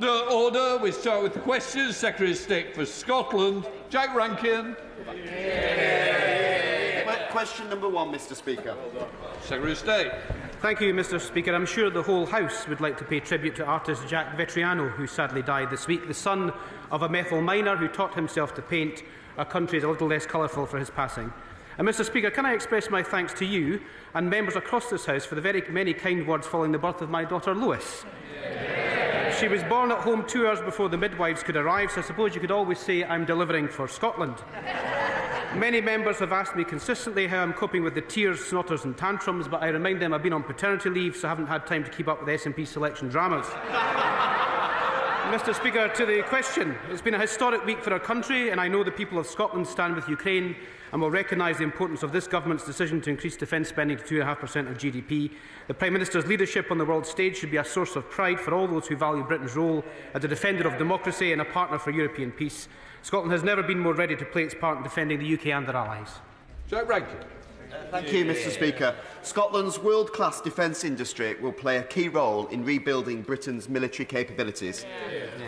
Order. We start with the questions. Secretary of State for Scotland, Jack Rankin. Question number 1, Mr. Speaker. Secretary of State. Thank you, Mr. Speaker. I'm sure the whole House would like to pay tribute to artist Jack Vetriano, who sadly died this week, the son of a methyl miner who taught himself to paint our country is a little less colourful for his passing. And Mr. Speaker, can I express my thanks to you and members across this House for the very many kind words following the birth of my daughter Lois. She was born at home 2 hours before the midwives could arrive, so I suppose you could always say I'm delivering for Scotland. Many members have asked me consistently how I'm coping with the tears, snotters and tantrums, but I remind them I've been on paternity leave, so I haven't had time to keep up with SNP selection dramas. Mr. Speaker, to the question. It's been a historic week for our country, and I know the people of Scotland stand with Ukraine and will recognise the importance of this government's decision to increase defence spending to 2.5% of GDP. The Prime Minister's leadership on the world stage should be a source of pride for all those who value Britain's role as a defender of democracy and a partner for European peace. Scotland has never been more ready to play its part in defending the UK and their allies. Jack Rankin. Thank you, Mr. Speaker. Scotland's world-class defence industry will play a key role in rebuilding Britain's military capabilities.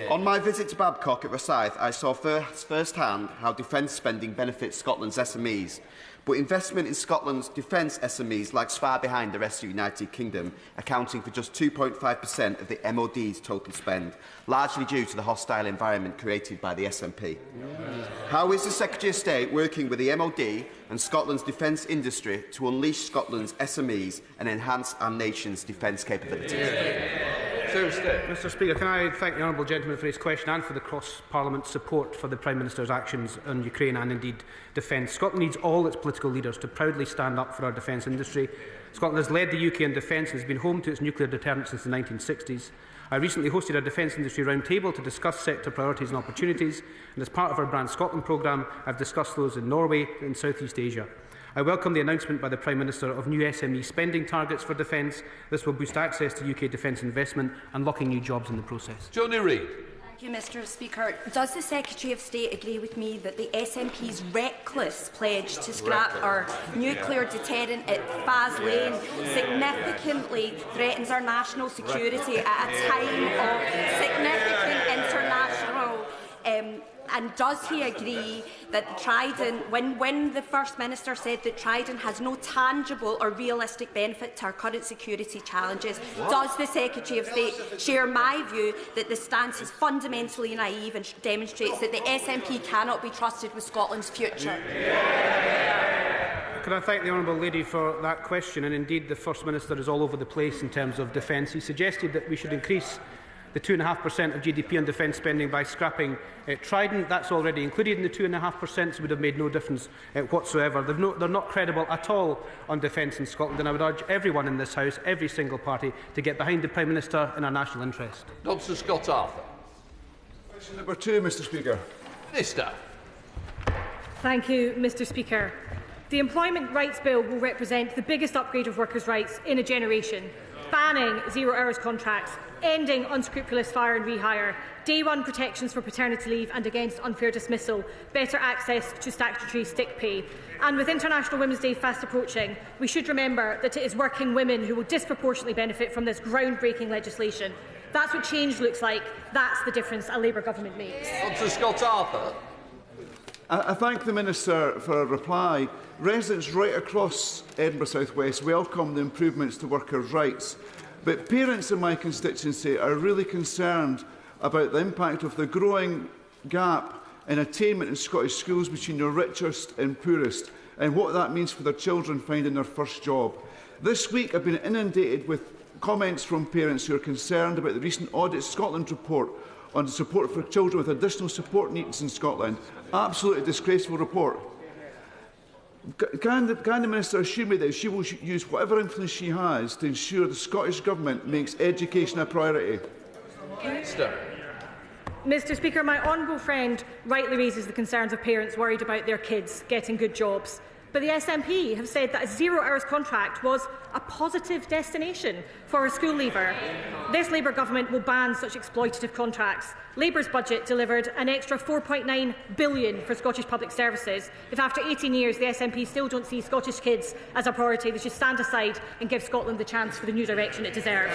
On my visit to Babcock at Rosyth, I saw first-hand how defence spending benefits Scotland's SMEs. But investment in Scotland's defence SMEs lags far behind the rest of the United Kingdom, accounting for just 2.5% of the MOD's total spend, largely due to the hostile environment created by the SNP. How is the Secretary of State working with the MOD and Scotland's defence industry to unleash Scotland's SMEs and enhance our nation's defence capabilities? Mr. Speaker, can I thank the honourable gentleman for his question and for the cross-parliament support for the Prime Minister's actions on Ukraine and indeed defence. Scotland needs all its political leaders to proudly stand up for our defence industry. Scotland has led the UK in defence and has been home to its nuclear deterrent since the 1960s. I recently hosted a defence industry roundtable to discuss sector priorities and opportunities, and as part of our Brand Scotland programme, I have discussed those in Norway and South East Asia. I welcome the announcement by the Prime Minister of new SME spending targets for defence. This will boost access to UK defence investment, unlocking new jobs in the process. Joani Reid. Thank you, Mr. Speaker. Does the Secretary of State agree with me that the SNP's reckless pledge to scrap our nuclear deterrent at Faz Lane significantly threatens our national security at a time of significant international and does he agree that Trident, when the First Minister said that Trident has no tangible or realistic benefit to our current security challenges, does the Secretary of State share my view that the stance is fundamentally naive and demonstrates that the SNP cannot be trusted with Scotland's future? Can I thank the honourable lady for that question? And indeed, the First Minister is all over the place in terms of defence. He suggested that we should increase the 2.5% of GDP on defence spending by scrapping Trident. That's already included in the 2.5%, so would have made no difference whatsoever. They're not credible at all on defence in Scotland, and I would urge everyone in this House, every single party, to get behind the Prime Minister in our national interest. Dr. Scott Arthur. Question number 2, Mr. Speaker. Minister. Thank you, Mr. Speaker. The Employment Rights Bill will represent the biggest upgrade of workers' rights in a generation, banning zero-hours contracts, ending unscrupulous fire and rehire, day-one protections for paternity leave and against unfair dismissal, better access to statutory sick pay. And with International Women's Day fast approaching, we should remember that it is working women who will disproportionately benefit from this groundbreaking legislation. That's what change looks like. That's the difference a Labour government makes. Dr. Scott Arthur. I thank the Minister for a reply. Residents right across Edinburgh South West welcome the improvements to workers' rights, but parents in my constituency are really concerned about the impact of the growing gap in attainment in Scottish schools between the richest and poorest, and what that means for their children finding their first job. This week I've been inundated with comments from parents who are concerned about the recent Audit Scotland report on support for children with additional support needs in Scotland. Absolutely disgraceful report. Can the Minister assure me that she will use whatever influence she has to ensure the Scottish Government makes education a priority? Mr. Speaker, my honourable friend rightly raises the concerns of parents worried about their kids getting good jobs. But the SNP have said that a zero-hours contract was a positive destination for a school leaver. This Labour government will ban such exploitative contracts. Labour's budget delivered an extra £4.9 billion for Scottish public services. If after 18 years the SNP still don't see Scottish kids as a priority, they should stand aside and give Scotland the chance for the new direction it deserves.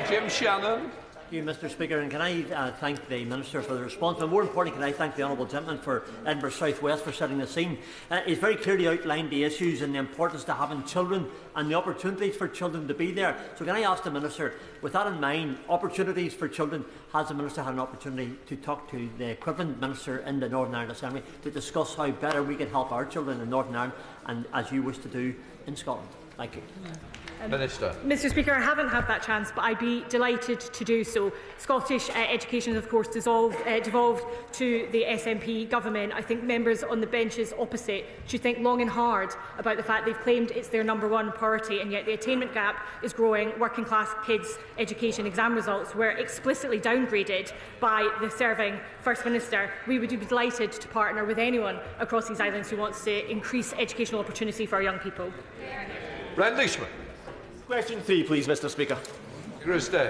Jim Shannon. Thank you, Mr. Speaker, and can I thank the Minister for the response, but more importantly, can I thank the honourable gentleman for Edinburgh South West for setting the scene. He's very clearly outlined the issues and the importance to having children and the opportunities for children to be there. So can I ask the Minister, with that in mind, opportunities for children, has the Minister had an opportunity to talk to the equivalent Minister in the Northern Ireland Assembly to discuss how better we can help our children in Northern Ireland, and as you wish to do in Scotland? Thank you. Minister. Mr. Speaker, I haven't had that chance, but I'd be delighted to do so. Scottish education has, of course, devolved to the SNP government. I think members on the benches opposite should think long and hard about the fact they've claimed it's their #1 priority, and yet the attainment gap is growing. Working class kids' education exam results were explicitly downgraded by the serving First Minister. We would be delighted to partner with anyone across these islands who wants to increase educational opportunity for our young people. Rendlesham. Question 3, please, Mr. Speaker. Kirsty.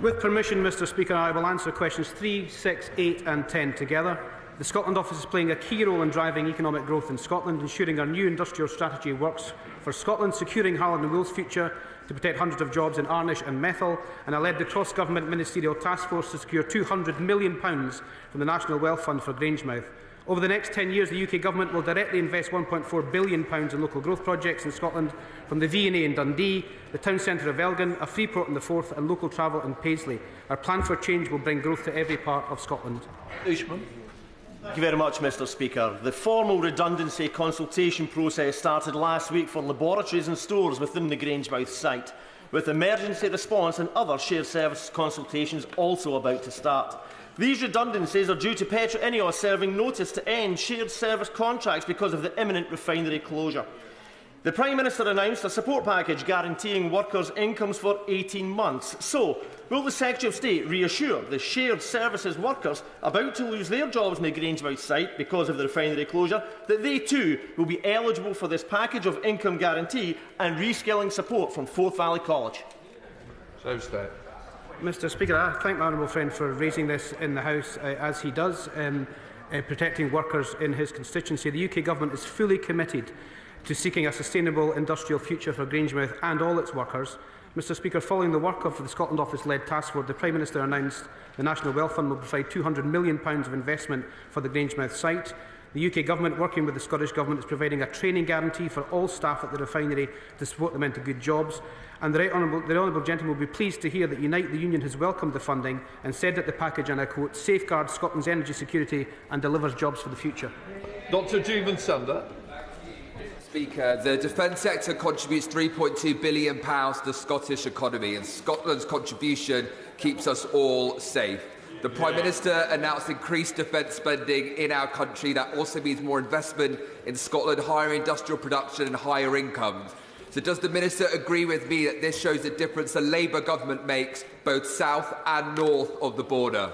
With permission, Mr. Speaker, I will answer questions 3, 6, 8 and 10 together. The Scotland Office is playing a key role in driving economic growth in Scotland, ensuring our new industrial strategy works for Scotland, securing Harland and Wolff's future to protect hundreds of jobs in Arnish and Methil, and I led the cross-government ministerial task force to secure £200 million from the National Wealth Fund for Grangemouth. Over the next 10 years, the UK Government will directly invest £1.4 billion in local growth projects in Scotland, from the V&A in Dundee, the town centre of Elgin, a free port in the Forth and local travel in Paisley. Our plan for change will bring growth to every part of Scotland. Thank you very much, Mr. Speaker. The formal redundancy consultation process started last week for laboratories and stores within the Grangemouth site, with emergency response and other shared service consultations also about to start. These redundancies are due to Petro Ineos serving notice to end shared service contracts because of the imminent refinery closure. The Prime Minister announced a support package guaranteeing workers' incomes for 18 months. So, will the Secretary of State reassure the shared services workers about to lose their jobs in the Grangemouth site because of the refinery closure that they too will be eligible for this package of income guarantee and reskilling support from Forth Valley College? Mr. Speaker, I thank my honourable friend for raising this in the House, as he does, protecting workers in his constituency. The UK Government is fully committed to seeking a sustainable industrial future for Grangemouth and all its workers. Mr. Speaker, following the work of the Scotland Office-led task force, the Prime Minister announced the National Wealth Fund will provide £200 million of investment for the Grangemouth site. The UK Government, working with the Scottish Government, is providing a training guarantee for all staff at the refinery to support them into good jobs. And the Honourable Gentleman will be pleased to hear that Unite the Union has welcomed the funding and said that the package, and I quote, safeguards Scotland's energy security and delivers jobs for the future. Dr Jeevan Sunda. Speaker, the defence sector contributes £3.2 billion to the Scottish economy, and Scotland's contribution keeps us all safe. The Prime Minister announced increased defence spending in our country. That also means more investment in Scotland, higher industrial production and higher incomes. So does the Minister agree with me that this shows the difference the Labour government makes both south and north of the border?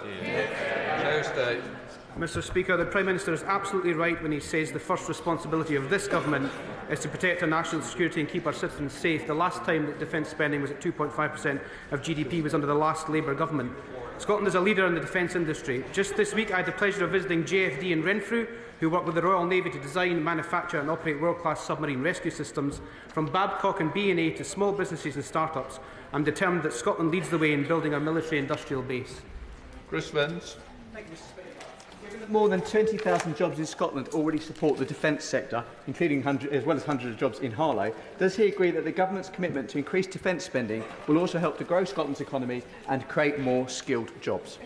Mr. Speaker, the Prime Minister is absolutely right when he says the first responsibility of this government is to protect our national security and keep our citizens safe. The last time that defence spending was at 2.5% of GDP was under the last Labour government. Scotland is a leader in the defence industry. Just this week I had the pleasure of visiting JFD in Renfrew, who work with the Royal Navy to design, manufacture and operate world-class submarine rescue systems. From Babcock and B&A to small businesses and start-ups, I'm determined that Scotland leads the way in building our military industrial base. Chris Vance. Given that more than 20,000 jobs in Scotland already support the defence sector, including as well as hundreds of jobs in Harlow, does he agree that the government's commitment to increase defence spending will also help to grow Scotland's economy and create more skilled jobs?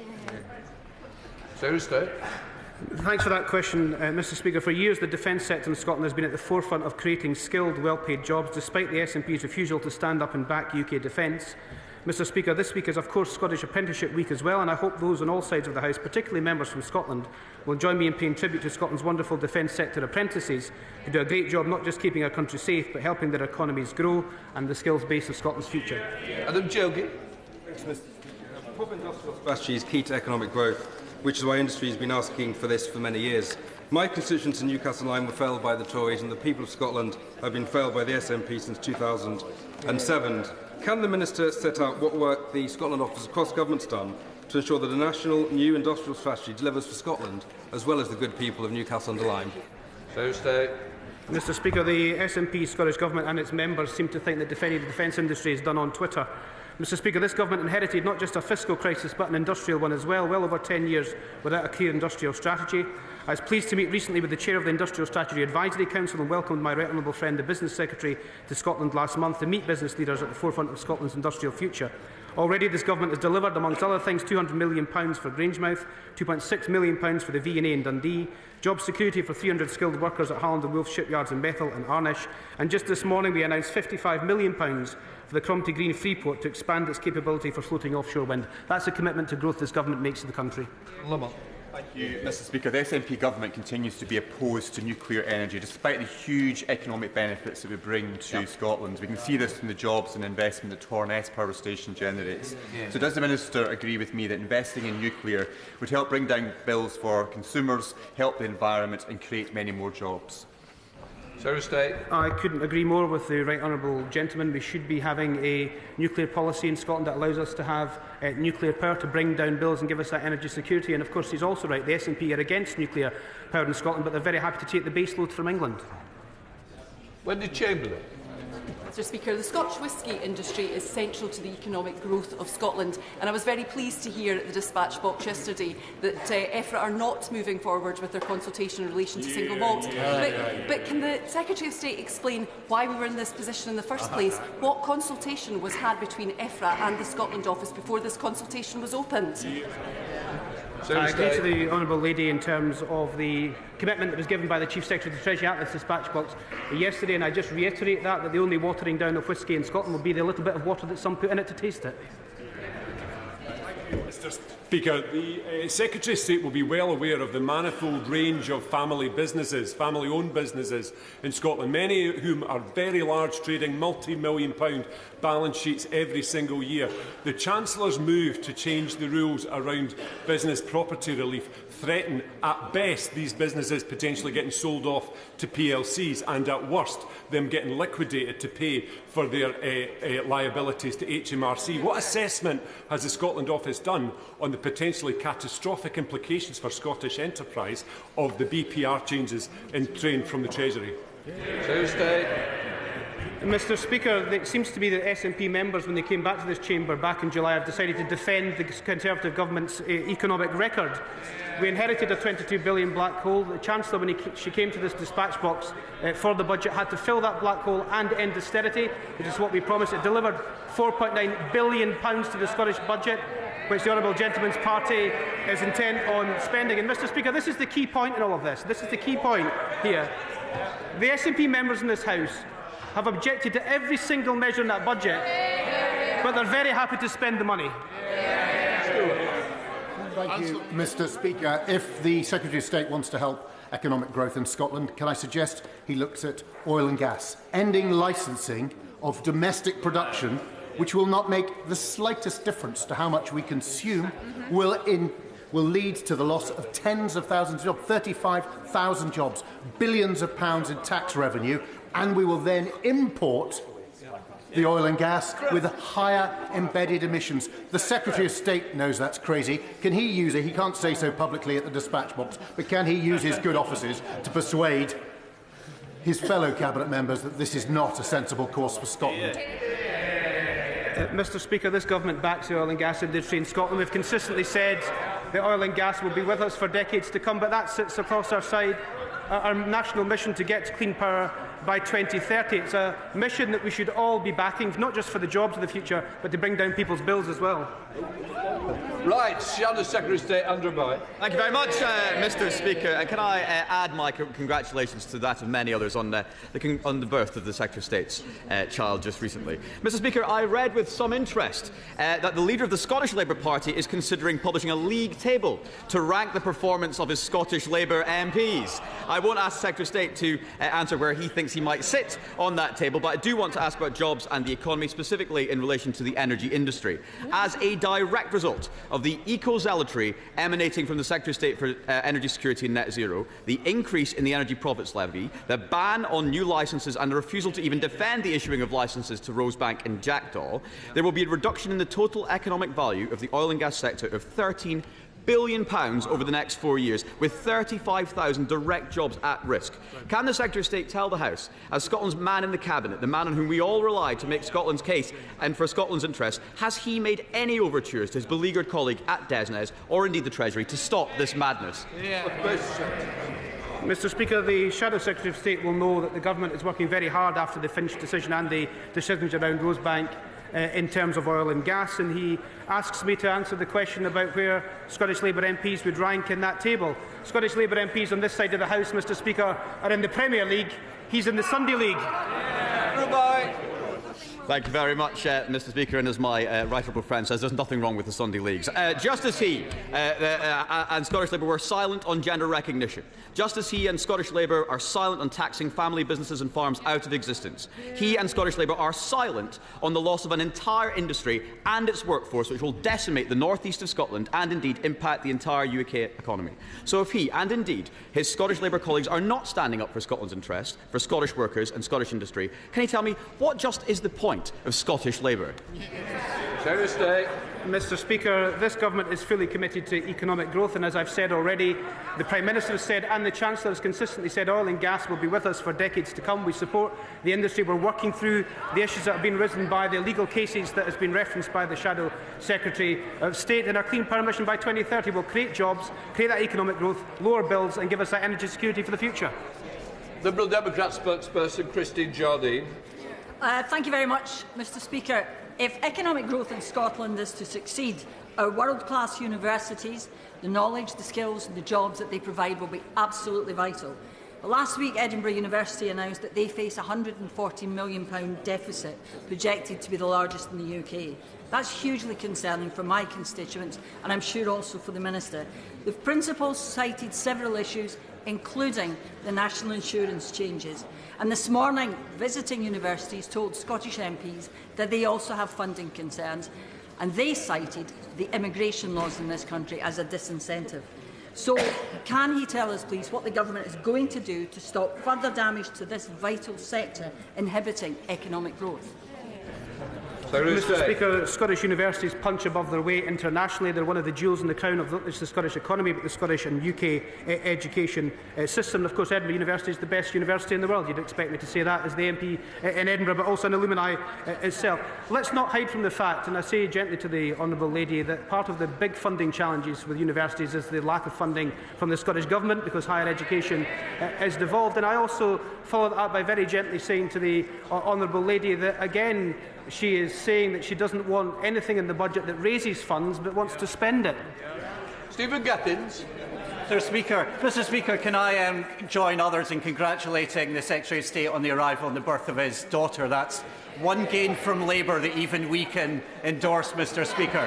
Thanks for that question, Mr. Speaker. For years, the defence sector in Scotland has been at the forefront of creating skilled, well-paid jobs, despite the SNP's refusal to stand up and back UK defence. Mr. Speaker, this week is of course Scottish Apprenticeship Week as well, and I hope those on all sides of the House, particularly members from Scotland, will join me in paying tribute to Scotland's wonderful defence sector apprentices who do a great job not just keeping our country safe, but helping their economies grow and the skills base of Scotland's future. Adam Jogi. Proper industrial strategy is key to economic growth, which is why industry has been asking for this for many years. My constituents in Newcastle Line were failed by the Tories, and the people of Scotland have been failed by the SNP since 2007. Can the Minister set out what work the Scotland Office across government's done to ensure that a national new industrial strategy delivers for Scotland, as well as the good people of Newcastle under Lyme? Mr. Speaker, the SNP Scottish Government and its members seem to think that defending the defence industry is done on Twitter. Mr Speaker, this government inherited not just a fiscal crisis but an industrial one as well over 10 years without a clear industrial strategy. I was pleased to meet recently with the Chair of the Industrial Strategy Advisory Council and welcomed my right honourable friend, the Business Secretary, to Scotland last month to meet business leaders at the forefront of Scotland's industrial future. Already this government has delivered, amongst other things, £200 million for Grangemouth, £2.6 million for the V&A in Dundee, job security for 300 skilled workers at Halland and Wolf shipyards in Bethel and Arnish, and just this morning we announced £55 million for the Cromarty Green Freeport to expand its capability for floating offshore wind. That's a commitment to growth this government makes to the country. Thank you, Mr Speaker. The SNP government continues to be opposed to nuclear energy, despite the huge economic benefits it would bring to Scotland. We can see this from the jobs and investment that Torness Power Station generates. So does the Minister agree with me that investing in nuclear would help bring down bills for consumers, help the environment and create many more jobs? Secretary of State. I couldn't agree more with the right honourable gentleman. We should be having a nuclear policy in Scotland that allows us to have nuclear power to bring down bills and give us that energy security. And of course he's also right. The SNP are against nuclear power in Scotland, but they're very happy to take the base load from England. Wendy Chamberlain. Mr Speaker, the Scotch whisky industry is central to the economic growth of Scotland, and I was very pleased to hear at the dispatch box yesterday that EFRA are not moving forward with their consultation in relation to single malt. But can the Secretary of State explain why we were in this position in the first place? What consultation was had between EFRA and the Scotland office before this consultation was opened? I agree to the honourable lady in terms of the commitment that was given by the Chief Secretary of the Treasury at this dispatch box yesterday, and I just reiterate that the only watering down of whisky in Scotland will be the little bit of water that some put in it to taste it. Mr Speaker, the Secretary of State will be well aware of the manifold range of family businesses, family-owned businesses in Scotland, many of whom are very large, trading multi-million-pound balance sheets every single year. The Chancellor's move to change the rules around business property relief threaten, at best, these businesses potentially getting sold off to PLCs and, at worst, them getting liquidated to pay for their liabilities to HMRC. What assessment has the Scotland Office done on the potentially catastrophic implications for Scottish enterprise of the BPR changes in train from the Treasury? Mr Speaker, it seems to be that SNP members, when they came back to this chamber back in July, have decided to defend the Conservative government's economic record. We inherited a £22 billion black hole. The Chancellor, when she came to this dispatch box for the budget, had to fill that black hole and end austerity, which is what we promised. It delivered £4.9 billion to the Scottish budget, which the honourable gentleman's party is intent on spending. And Mr Speaker, this is the key point in all of this. This is the key point here. The SNP members in this House have objected to every single measure in that budget, but they're very happy to spend the money. Thank you, Mr Speaker. If the Secretary of State wants to help economic growth in Scotland, can I suggest he looks at oil and gas, ending licensing of domestic production, which will not make the slightest difference to how much we consume, will lead to the loss of tens of thousands of jobs, 35,000 jobs, billions of pounds in tax revenue, and we will then import the oil and gas with higher embedded emissions. The Secretary of State knows that's crazy. Can he use it? He can't say so publicly at the dispatch box, but can he use his good offices to persuade his fellow Cabinet members that this is not a sensible course for Scotland? Mr Speaker, this government backs the oil and gas industry in Scotland. We've consistently said that oil and gas will be with us for decades to come, but that sits across our side. Our national mission to get to clean power by 2030. It's a mission that we should all be backing, not just for the jobs of the future, but to bring down people's bills as well. Right, Shadow Secretary of State, Andrew Bowie. Thank you very much, Mr Speaker. And can I add my congratulations to that of many others on the birth of the Secretary of State's child just recently. Mr Speaker, I read with some interest that the leader of the Scottish Labour Party is considering publishing a league table to rank the performance of his Scottish Labour MPs. I won't ask the Secretary of State to answer where he thinks he might sit on that table, but I do want to ask about jobs and the economy, specifically in relation to the energy industry. As a direct result of the eco-zealotry emanating from the Secretary of State for Energy Security and Net Zero, the increase in the Energy Profits Levy, the ban on new licences and the refusal to even defend the issuing of licences to Rosebank and Jackdaw, there will be a reduction in the total economic value of the oil and gas sector of £13 billion over the next 4 years, with 35,000 direct jobs at risk. Can the Secretary of State tell the House, as Scotland's man in the Cabinet, the man on whom we all rely to make Scotland's case and for Scotland's interest, has he made any overtures to his beleaguered colleague at Desnes, or indeed the Treasury, to stop this madness? Mr. Speaker, the Shadow Secretary of State will know that the Government is working very hard after the Finch decision and the decisions around Rosebank in terms of oil and gas, and he asks me to answer the question about where Scottish Labour MPs would rank in that table. Scottish Labour MPs on this side of the House, Mr. Speaker, are in the Premier League. He's in the Sunday League. Goodbye. Thank you very much, Mr. Speaker. And as my right honourable friend says, there's nothing wrong with the Sunday Leagues. Just as he and Scottish Labour were silent on gender recognition, just as he and Scottish Labour are silent on taxing family businesses and farms out of existence, he and Scottish Labour are silent on the loss of an entire industry and its workforce, which will decimate the north east of Scotland and indeed impact the entire UK economy. So if he and indeed his Scottish Labour colleagues are not standing up for Scotland's interest, for Scottish workers and Scottish industry, can he tell me what just is the point of Scottish Labour? Mr. Speaker, this Government is fully committed to economic growth, and as I've said already, the Prime Minister has said and the Chancellor has consistently said oil and gas will be with us for decades to come. We support the industry. We're working through the issues that have been risen by the legal cases that has been referenced by the Shadow Secretary of State, and our Clean Power mission by 2030 will create jobs, create that economic growth, lower bills and give us that energy security for the future. Liberal Democrat spokesperson Joani. Thank you very much, Mr. Speaker. If economic growth in Scotland is to succeed, our world-class universities, the knowledge, the skills and the jobs that they provide will be absolutely vital. Last week, Edinburgh University announced that they face a £140 million deficit, projected to be the largest in the UK. That's hugely concerning for my constituents, and I'm sure also for the Minister. The principals cited several issues, including the national insurance changes. And this morning, visiting universities told Scottish MPs that they also have funding concerns, and they cited the immigration laws in this country as a disincentive. So, can he tell us, please, what the Government is going to do to stop further damage to this vital sector, inhibiting economic growth? Mr. Speaker, Scottish universities punch above their weight internationally. They're one of the jewels in the crown of not just the Scottish economy, but the Scottish and UK education system. And of course, Edinburgh University is the best university in the world. You'd expect me to say that as the MP in Edinburgh, but also an alumni itself. Let's not hide from the fact, and I say gently to the Honourable Lady, that part of the big funding challenges with universities is the lack of funding from the Scottish Government, because higher education is devolved. And I also follow that up by very gently saying to the Honourable Lady that, again, she is saying that she doesn't want anything in the budget that raises funds, but wants to spend it. Stephen Gittins. Mr. Speaker, can I join others in congratulating the Secretary of State on the arrival and the birth of his daughter? That's one gain from Labour that even we can endorse, Mr. Speaker.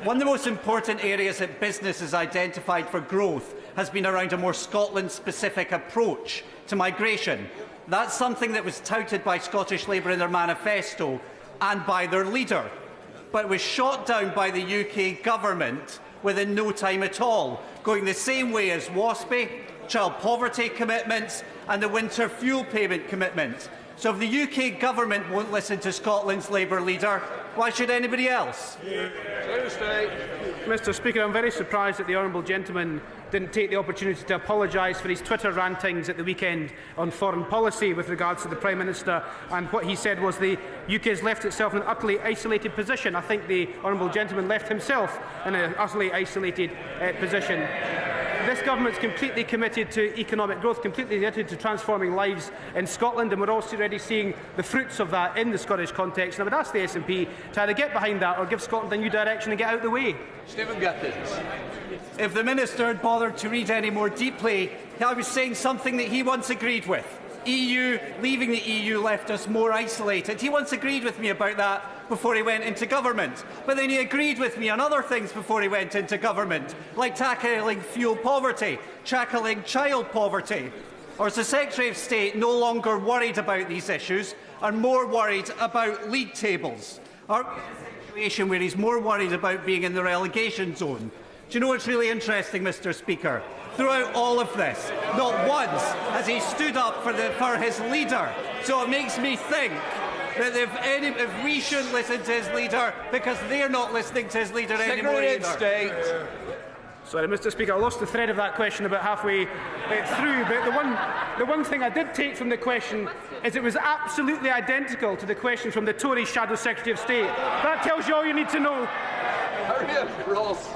One of the most important areas that business has identified for growth has been around a more Scotland-specific approach to migration. That's something that was touted by Scottish Labour in their manifesto and by their leader, but was shot down by the UK Government within no time at all, going the same way as WASPI, child poverty commitments and the winter fuel payment commitment. So if the UK Government won't listen to Scotland's Labour leader, why should anybody else? Mr. Speaker, I'm very surprised that the honourable gentleman didn't take the opportunity to apologise for his Twitter rantings at the weekend on foreign policy with regards to the Prime Minister, and what he said was the UK has left itself in an utterly isolated position. I think the honourable gentleman left himself in an utterly isolated position. This Government is completely committed to economic growth, completely committed to transforming lives in Scotland, and we're also already seeing the fruits of that in the Scottish context. And I would ask the SNP to either get behind that or give Scotland a new direction and get out of the way. Stephen Gittins. If the Minister had bothered to read any more deeply, I was saying something that he once agreed with. Leaving the EU left us more isolated. He once agreed with me about that before he went into government. But then he agreed with me on other things before he went into government, like tackling fuel poverty, tackling child poverty. Or is the Secretary of State no longer worried about these issues and more worried about league tables? Or a situation where he's more worried about being in the relegation zone? Do you know what's really interesting, Mr. Speaker? Throughout all of this, not once has he stood up for his leader. So it makes me think that if we shouldn't listen to his leader because they're not listening to his leader anymore either. State. Sorry, Mr. Speaker, I lost the thread of that question about halfway through, but the one thing I did take from the question is it was absolutely identical to the question from the Tory Shadow Secretary of State. That tells you all you need to know. Ross.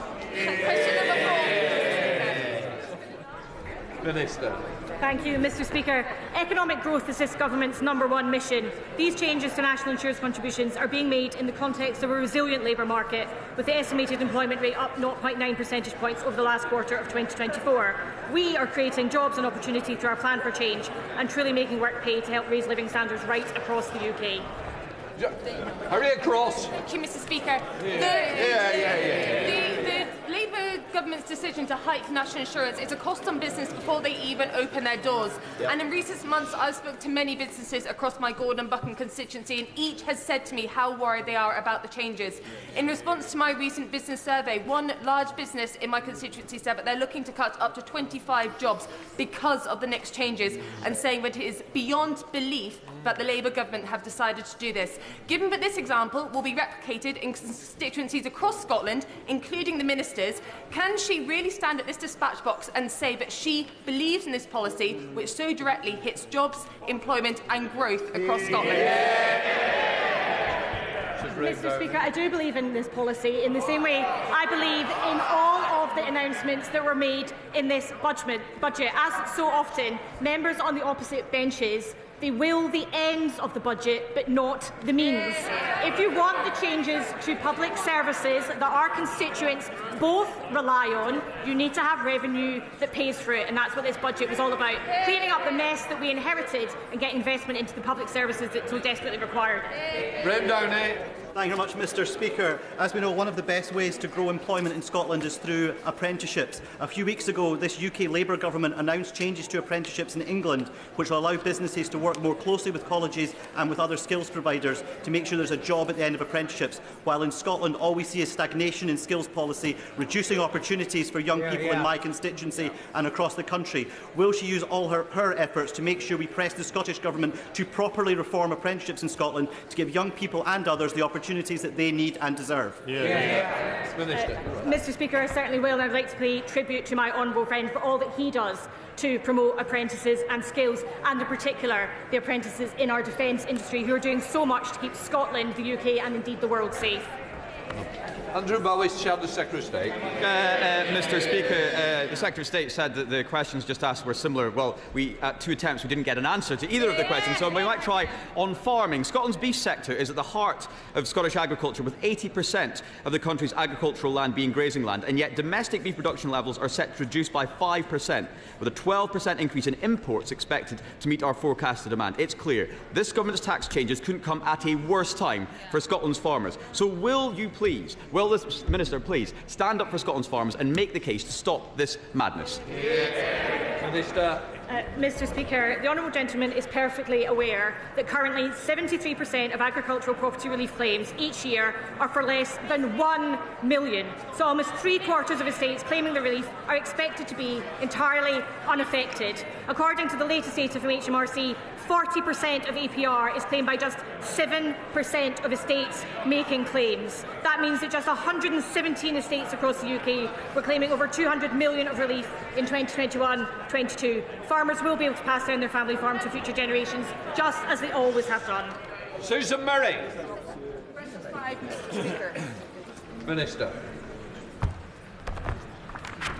Minister. Thank you, Mr. Speaker. Economic growth is this government's #1 mission. These changes to national insurance contributions are being made in the context of a resilient labour market, with the estimated employment rate up 0.9 percentage points over the last quarter of 2024. We are creating jobs and opportunity through our plan for change and truly making work pay to help raise living standards right across the UK. Hurry across. Thank you, Mr. Speaker. The Labour government's decision to hike national insurance is a cost on business before they even open their doors. Yep. And in recent months, I've spoken to many businesses across my Gordon Buchan constituency, and each has said to me how worried they are about the changes. In response to my recent business survey, one large business in my constituency said that they're looking to cut up to 25 jobs because of the next changes, and saying that it is beyond belief that the Labour government have decided to do this. Given that this example will be replicated in constituencies across Scotland, including the ministers, can she really stand at this dispatch box and say that she believes in this policy, which so directly hits jobs, employment and growth across Scotland? Mr. Speaker, I do believe in this policy in the same way I believe in all of the announcements that were made in this budget. As so often, members on the opposite benches, they will the ends of the budget, but not the means. If you want the changes to public services that our constituents both rely on, you need to have revenue that pays for it, and that's what this budget was all about. Cleaning up the mess that we inherited and getting investment into the public services that so desperately required. Thank you very much, Mr. Speaker. As we know, one of the best ways to grow employment in Scotland is through apprenticeships. A few weeks ago, this UK Labour government announced changes to apprenticeships in England, which will allow businesses to work more closely with colleges and with other skills providers to make sure there's a job at the end of apprenticeships. While in Scotland, all we see is stagnation in skills policy, reducing opportunities for young people in my constituency and across the country. Will she use all her efforts to make sure we press the Scottish Government to properly reform apprenticeships in Scotland to give young people and others the opportunities that they need and deserve? Mr. Speaker, I certainly will, and I'd like to pay tribute to my honourable friend for all that he does to promote apprentices and skills, and in particular the apprentices in our defence industry who are doing so much to keep Scotland, the UK and indeed the world safe. Andrew Bowies, Shadow Secretary of State. Mr. Speaker, the Secretary of State said that the questions just asked were similar. Well, at 2 attempts we didn't get an answer to either of the questions, so we might try on farming. Scotland's beef sector is at the heart of Scottish agriculture, with 80% of the country's agricultural land being grazing land, and yet domestic beef production levels are set to reduce by 5%, with a 12% increase in imports expected to meet our forecasted demand. It's clear this government's tax changes couldn't come at a worse time for Scotland's farmers. So will this Minister please stand up for Scotland's farmers and make the case to stop this madness? Minister. Mr. Speaker, the honourable gentleman is perfectly aware that currently 73% of agricultural property relief claims each year are for less than £1 million. So almost 3/4 of estates claiming the relief are expected to be entirely unaffected. According to the latest data from HMRC, 40% of APR is claimed by just 7% of estates making claims. That means that just 117 estates across the UK were claiming over £200 million of relief in 2021-22. Farmers will be able to pass down their family farm to future generations, just as they always have done. Susan Murray. 5, Mr. Speaker. Minister.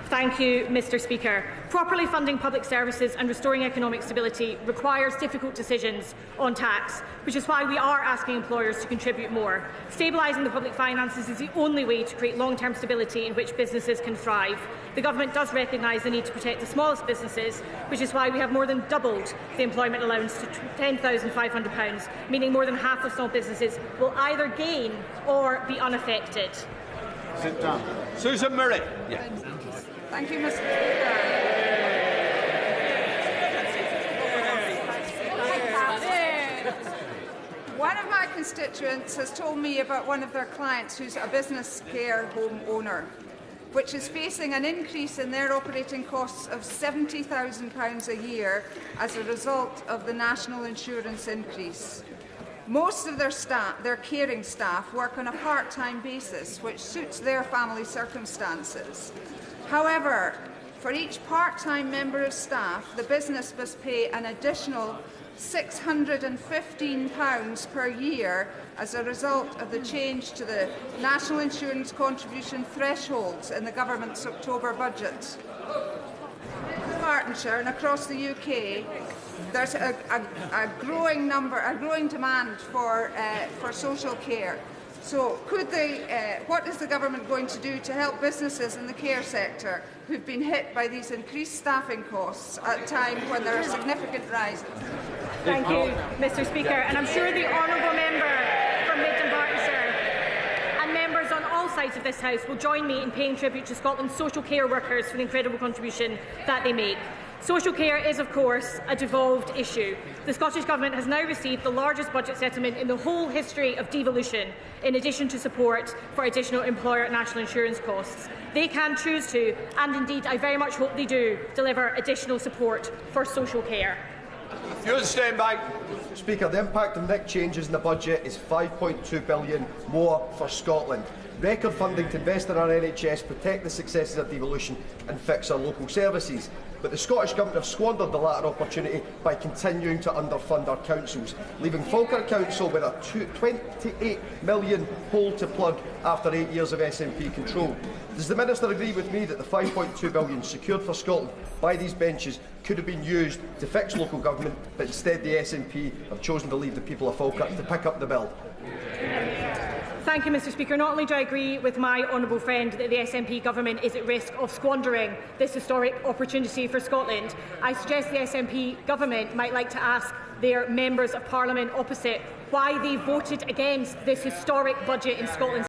Thank you, Mr. Speaker. Properly funding public services and restoring economic stability requires difficult decisions on tax, which is why we are asking employers to contribute more. Stabilising the public finances is the only way to create long-term stability in which businesses can thrive. The Government does recognise the need to protect the smallest businesses, which is why we have more than doubled the employment allowance to £10,500, meaning more than half of small businesses will either gain or be unaffected. Sit down. Susan Murray. Thank you, Mr. Speaker. One of my constituents has told me about one of their clients who's a business care home owner, which is facing an increase in their operating costs of £70,000 a year as a result of the national insurance increase. Most of their caring staff work on a part-time basis, which suits their family circumstances. However, for each part-time member of staff, the business must pay an additional £615 per year as a result of the change to the National Insurance contribution thresholds in the Government's October budget. In Bartonshire and across the UK, there's a growing demand for social care. So, what is the Government going to do to help businesses in the care sector who've been hit by these increased staffing costs at a time when there are significant rises? Thank you, Mr. Speaker. And I'm sure the honourable member from Midlothian Bartonshire and members on all sides of this House will join me in paying tribute to Scotland's social care workers for the incredible contribution that they make. Social care is, of course, a devolved issue. The Scottish Government has now received the largest budget settlement in the whole history of devolution, in addition to support for additional employer national insurance costs. They can choose to, and indeed I very much hope they do, deliver additional support for social care. You stand back. Speaker, the impact of neck changes in the budget is £5.2 billion more for Scotland. Record funding to invest in our NHS, protect the successes of devolution and fix our local services. But the Scottish Government have squandered the latter opportunity by continuing to underfund our councils, leaving Falkirk Council with a £28 million hole to plug after 8 years of SNP control. Does the Minister agree with me that the £5.2 billion secured for Scotland by these benches could have been used to fix local government, but instead the SNP have chosen to leave the people of Falkirk to pick up the bill? Thank you, Mr. Speaker. Not only do I agree with my honourable friend that the SNP government is at risk of squandering this historic opportunity for Scotland, I suggest the SNP government might like to ask their members of Parliament opposite why they voted against this historic budget in Scotland's